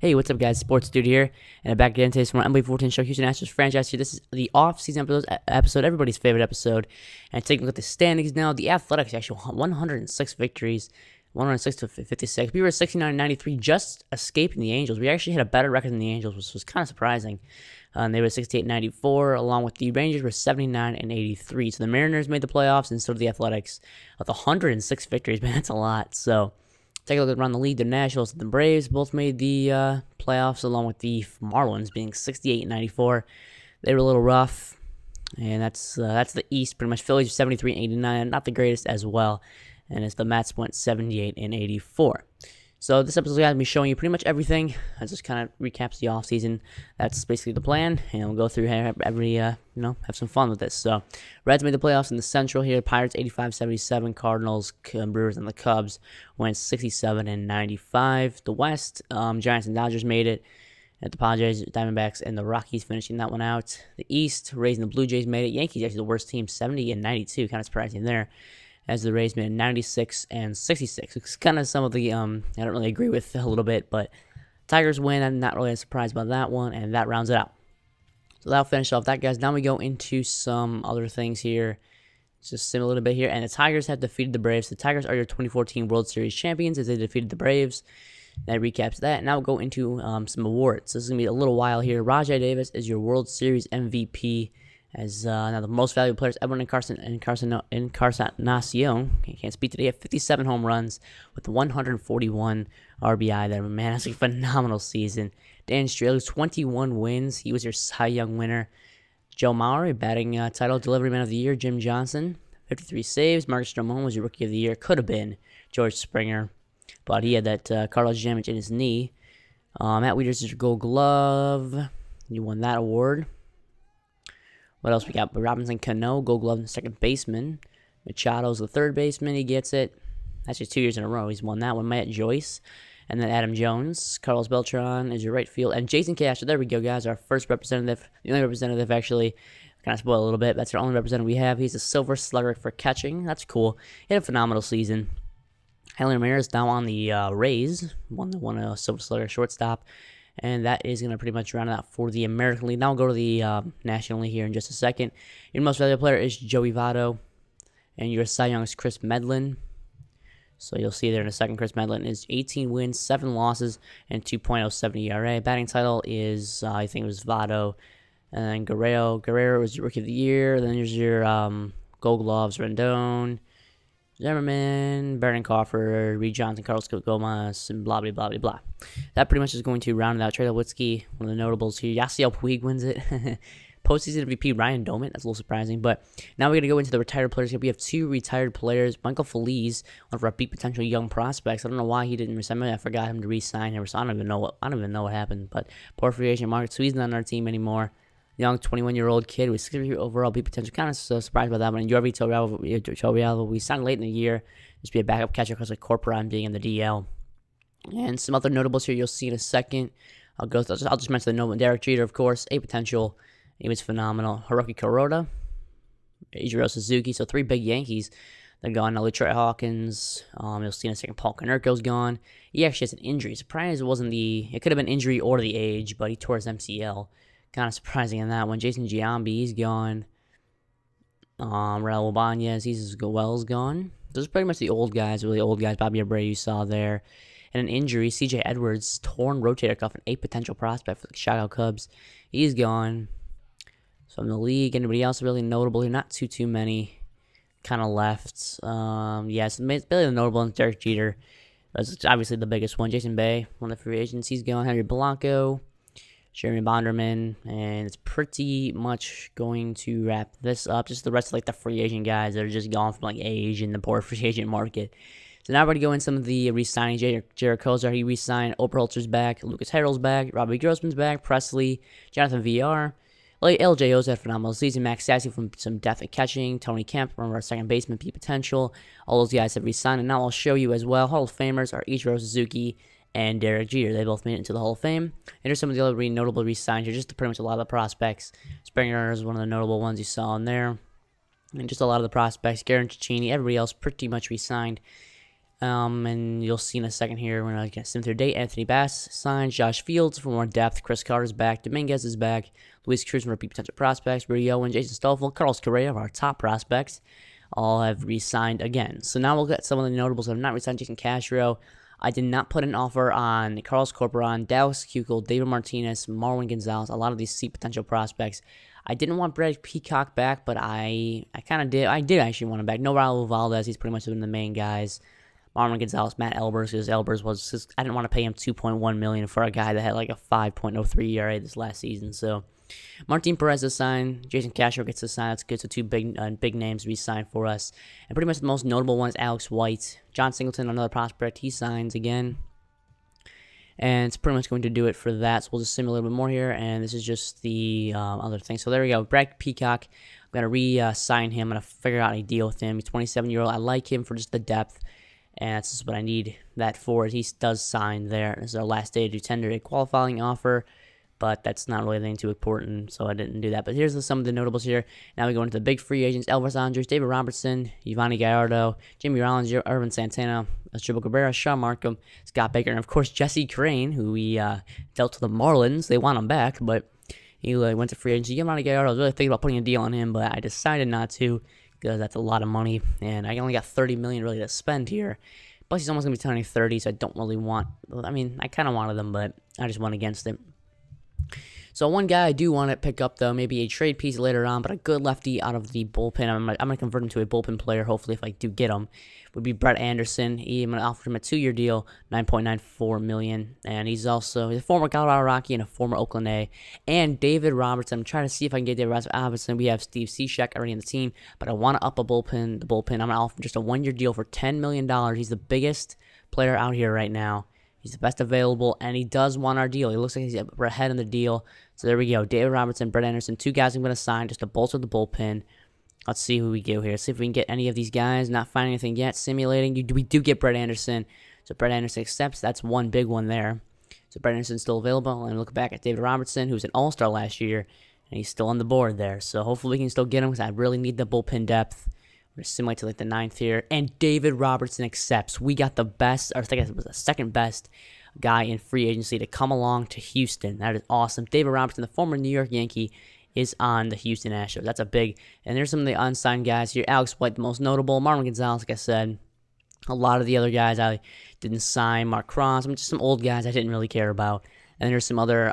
Hey, what's up, guys? Sports Dude here, and I'm back again today from our MLB 14 show, Houston Astros franchise here. This is the off-season episode, everybody's favorite episode. And taking a look at the standings now, the Athletics actually 106 victories, 106 to 56. We were 69-93, just escaping the Angels. We actually had a better record than the Angels, which was kind of surprising. They were 68-94, along with the Rangers were 79-83. So the Mariners made the playoffs, and so did the Athletics. With 106 victories, man, that's a lot. So take a look around the league. The Nationals and the Braves both made the playoffs, along with the Marlins being 68-94. They were a little rough, and that's the East pretty much. Phillies 73-89, not the greatest as well, and as the Mets went 78-84. So this episode is going to be showing you pretty much everything. It just kind of recaps the offseason. That's basically the plan, and we'll go through every, have some fun with this. So Reds made the playoffs in the Central here. Pirates 85-77, Cardinals, Brewers, and the Cubs went 67-95. The West, Giants and Dodgers made it. At the Padres, Diamondbacks, and the Rockies finishing that one out. The East, Rays and the Blue Jays made it. Yankees actually the worst team, 70-92, kind of surprising there, as the Rays made it 96-66. It's kind of some of the, I don't really agree with a little bit, but Tigers win. I'm not really surprised by that one, and that rounds it out. So that'll finish off that, guys. Now we go into some other things here. Just sim a little bit here, and the Tigers have defeated the Braves. The Tigers are your 2014 World Series champions as they defeated the Braves. That recaps that. Now we'll go into some awards. This is going to be a little while here. Rajai Davis is your World Series MVP. As now the most valuable players, Edwin Encarnacion, can't speak today, at 57 home runs with 141 RBI there. Man, that's a phenomenal season. Dan Straley, 21 wins. He was your Cy Young winner. Joe Mauer, batting title, delivery man of the year. Jim Johnson, 53 saves. Marcus Stroman was your rookie of the year. Could have been George Springer, but he had that cartilage damage in his knee. Matt Wieters is your Gold Glove. You won that award. What else we got? Robinson Cano, Gold Glove, second baseman. Machado's the third baseman. He gets it. That's just 2 years in a row. He's won that one. Matt Joyce. And then Adam Jones. Carlos Beltran is your right field. And Jason Castro. There we go, guys. Our first representative. The only representative, actually. Kind of spoil a little bit. That's our only representative we have. He's a Silver Slugger for catching. That's cool. He had a phenomenal season. Hanley Ramirez now on the Rays. Won a Silver Slugger shortstop. And that is going to pretty much round it out for the American League. Now we'll go to the National League here in just a second. Your most valuable player is Joey Votto. And your Cy Young is Chris Medlin. So you'll see there in a second, Chris Medlin is 18 wins, 7 losses, and 2.07 ERA. Batting title is, I think it was Votto. And then Guerrero. Guerrero was your Rookie of the Year. Then there's your Gold Gloves, Rendon, Zimmerman, Baron Crawford, Reed Johnson, Carlos Gomez, and blah, blah, blah, blah, blah. That pretty much is going to round it out. Trey Nowitzki, one of the notables here. Yasiel Puig wins it. Postseason MVP, Ryan Doman. That's a little surprising. But now we're going to go into the retired players here. We have 2 retired players. Michael Feliz, one of our peak potential young prospects. I don't know why he didn't resign. I forgot him to resign. I don't even know what happened. But poor free agent market, so he's not on our team anymore. Young 21-year-old kid with 60 overall peak potential. Kind of surprised by that one. And Yorvi Torrealba, we signed late in the year. Just be a backup catcher because of Corporon being in the DL. And some other notables here you'll see in a second. I'll just mention the notable. Derek Jeter, of course, a potential. He was phenomenal. Hiroki Kuroda, Ichiro Suzuki. So 3 big Yankees. They're gone now. Detroit Hawkins. You'll see in a second. Paul Konerko's gone. He actually has an injury. Surprised it wasn't it could have been injury or the age, but he tore his MCL. Kind of surprising in that one. Jason Giambi, he's gone. Raul Ibanez, he's gone. Those are pretty much the old guys, really old guys. Bobby Abreu you saw there. And an injury, C.J. Edwards, torn rotator cuff, an 8 potential prospect for the Chicago Cubs. He's gone. So in the league, anybody else really notable here? Not too many kind of left. Yes, barely the notable ones. Derek Jeter, that's obviously the biggest one. Jason Bay, one of the free agents, he's gone. Henry Blanco, Jeremy Bonderman, and it's pretty much going to wrap this up. Just the rest of the free agent guys that are just gone from age in the poor free agent market. So now we're going to go in some of the re-signings. Jared Kozar, he re-signed. Oberholtzer's back. Lucas Harrell's back. Robbie Grossman's back. Presley. Jonathan VR. LJO's had a phenomenal season. Max Stassi from some depth at catching. Tony Kemp from our second baseman, P potential. All those guys have re-signed. And now I'll show you as well. Hall of Famers are Ichiro Suzuki and Derek Jeter. They both made it into the Hall of Fame. And here's some of the other notable re-signs here. Just pretty much a lot of the prospects. Springer is one of the notable ones you saw in there. And just a lot of the prospects. Garen Cicchini, everybody else pretty much re-signed. And you'll see in a second here when I get sim through date. Anthony Bass signed. Josh Fields for more depth. Chris Carter's back. Dominguez is back. Luis Cruz, repeat potential prospects. Rudy Owen, Jason Stoffel, Carlos Correa, our top prospects, all have re-signed again. So now we'll get some of the notables that have not re-signed. Jason Castro. I did not put an offer on Carlos Corporon, Dallas Keuchel, David Martinez, Marwin Gonzalez, a lot of these seat potential prospects. I didn't want Brad Peacock back, but I kind of did. I did actually want him back. No Raul Valdez. He's pretty much been the main guys. Marwin Gonzalez, Matt Elbers, because Elbers was just, I didn't want to pay him $2.1 million for a guy that had like a 5.03 ERA this last season. So Martin Perez is signed. Jason Castro gets a sign. That's good. So two big names re-signed for us. And pretty much the most notable one is Alex White. John Singleton, another prospect, he signs again. And it's pretty much going to do it for that. So we'll just simulate a little bit more here. And this is just the other thing. So there we go. Brad Peacock. I'm going to re-sign him. I'm going to figure out a deal with him. He's 27-year-old. I like him for just the depth. And that's just what I need that for. He does sign there. This is our last day to tender a qualifying offer. But that's not really anything too important, so I didn't do that. But here's some of the notables here. Now we go into the big free agents. Elvis Andrus, David Robertson, Yvonne Gallardo, Jimmy Rollins, Irvin Santana, Asdrubal Cabrera, Sean Markham, Scott Baker, and of course Jesse Crane, who we dealt to the Marlins. They want him back, but he went to free agency. Yvonne Gallardo, I was really thinking about putting a deal on him, but I decided not to because that's a lot of money, and I only got $30 million really to spend here. Plus, he's almost going to be turning 30, so I don't really want... I mean, I kind of wanted them, but I just went against it. So one guy I do want to pick up, though, maybe a trade piece later on, but a good lefty out of the bullpen. I'm going to convert him to a bullpen player, hopefully, if I do get him. Would be Brett Anderson. I'm going to offer him a 2-year deal, $9.94 million. And he's a former Colorado Rocky and a former Oakland A. And David Robertson. I'm trying to see if I can get David Robertson. We have Steve Cishek already in the team, but I want to up the bullpen. I'm going to offer just a 1-year deal for $10 million. He's the biggest player out here right now. He's the best available, and he does want our deal. He looks like we're ahead in the deal. So there we go. David Robertson, Brett Anderson, two guys I'm going to sign just to bolster the bullpen. Let's see who we get here. See if we can get any of these guys. Not finding anything yet. Simulating. We do get Brett Anderson. So Brett Anderson accepts. That's one big one there. So Brett Anderson's still available. And look back at David Robertson, who was an all-star last year, and he's still on the board there. So hopefully we can still get him because I really need the bullpen depth. We're going to simulate to like the 9th here. And David Robertson accepts. We got the best, or I think it was the second best guy in free agency to come along to Houston. That is awesome. David Robertson, the former New York Yankee, is on the Houston Astros. That's a big, and there's some of the unsigned guys here. Alex White, the most notable. Marwin Gonzalez, like I said. A lot of the other guys I didn't sign. Mark Cross, just some old guys I didn't really care about. And there's some other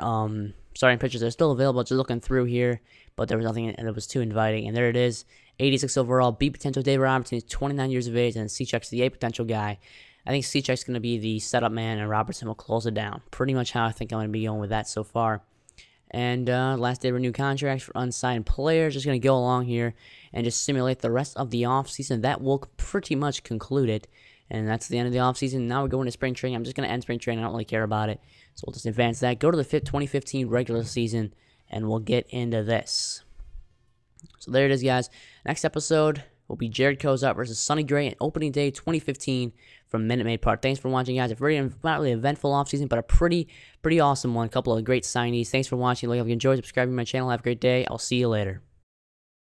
starting pitchers that are still available. Just looking through here, but there was nothing that was too inviting. And there it is. 86 overall. B potential David Robertson is 29 years of age, and Cishek's the A potential guy. I think Cishek's going to be the setup man, and Robertson will close it down. Pretty much how I think I'm going to be going with that so far. And last day of renew contracts for unsigned players. Just going to go along here and just simulate the rest of the offseason. That will pretty much conclude it. And that's the end of the offseason. Now we're going to spring training. I'm just going to end spring training. I don't really care about it. So we'll just advance that. Go to the 2015 regular season, and we'll get into this. So there it is, guys. Next episode will be Jared Kozart versus Sonny Gray in opening day 2015 from Minute Maid Park. Thanks for watching, guys. A very not really eventful offseason, but a pretty awesome one. A couple of great signees. Thanks for watching. If you enjoyed, subscribe to my channel. Have a great day. I'll see you later.